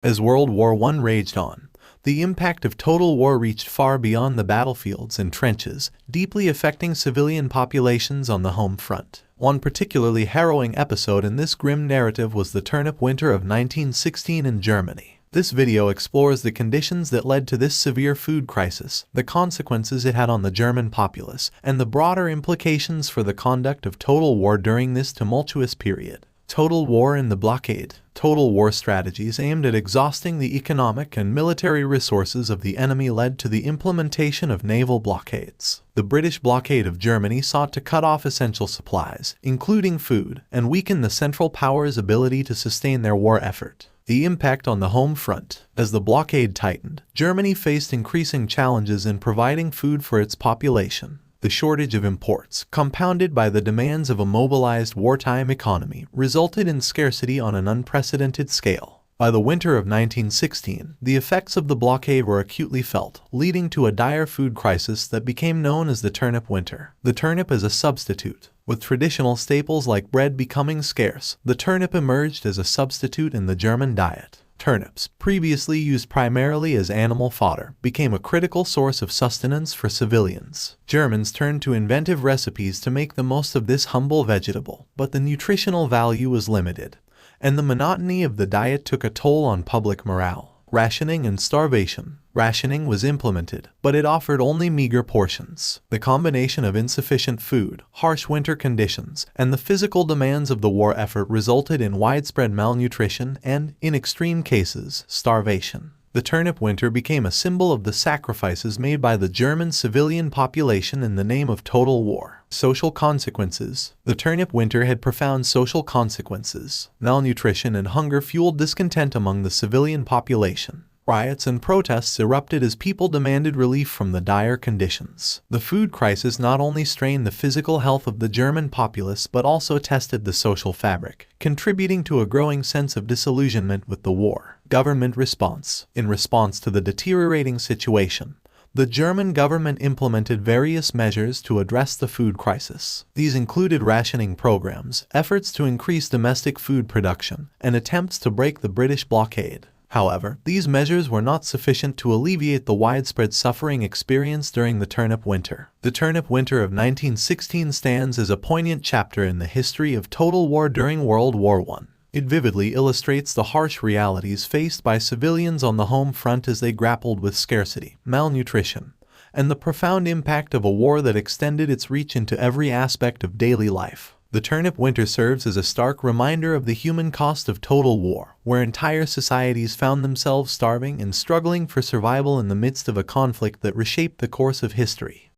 As World War I raged on, the impact of total war reached far beyond the battlefields and trenches, deeply affecting civilian populations on the home front. One particularly harrowing episode in this grim narrative was the Turnip Winter of 1916 in Germany. This video explores the conditions that led to this severe food crisis, the consequences it had on the German populace, and the broader implications for the conduct of total war during this tumultuous period. Total war and the blockade. Total war strategies aimed at exhausting the economic and military resources of the enemy led to the implementation of naval blockades. The British blockade of Germany sought to cut off essential supplies, including food, and weaken the Central Powers' ability to sustain their war effort. The impact on the home front. As the blockade tightened, Germany faced increasing challenges in providing food for its population. The shortage of imports, compounded by the demands of a mobilized wartime economy, resulted in scarcity on an unprecedented scale. By the winter of 1916, the effects of the blockade were acutely felt, leading to a dire food crisis that became known as the Turnip Winter. The turnip as a substitute. With traditional staples like bread becoming scarce, the turnip emerged as a substitute in the German diet. Turnips, previously used primarily as animal fodder, became a critical source of sustenance for civilians. Germans turned to inventive recipes to make the most of this humble vegetable, but the nutritional value was limited, and the monotony of the diet took a toll on public morale. Rationing and starvation. Rationing was implemented, but it offered only meager portions. The combination of insufficient food, harsh winter conditions, and the physical demands of the war effort resulted in widespread malnutrition and, in extreme cases, starvation. The Turnip Winter became a symbol of the sacrifices made by the German civilian population in the name of total war. Social consequences. The Turnip Winter had profound social consequences. Malnutrition and hunger fueled discontent among the civilian population. Riots and protests erupted as people demanded relief from the dire conditions. The food crisis not only strained the physical health of the German populace but also tested the social fabric, contributing to a growing sense of disillusionment with the war. Government response. In response to the deteriorating situation, the German government implemented various measures to address the food crisis. These included rationing programs, efforts to increase domestic food production, and attempts to break the British blockade. However, these measures were not sufficient to alleviate the widespread suffering experienced during the Turnip Winter. The Turnip Winter of 1916 stands as a poignant chapter in the history of total war during World War I. It vividly illustrates the harsh realities faced by civilians on the home front as they grappled with scarcity, malnutrition, and the profound impact of a war that extended its reach into every aspect of daily life. The Turnip Winter serves as a stark reminder of the human cost of total war, where entire societies found themselves starving and struggling for survival in the midst of a conflict that reshaped the course of history.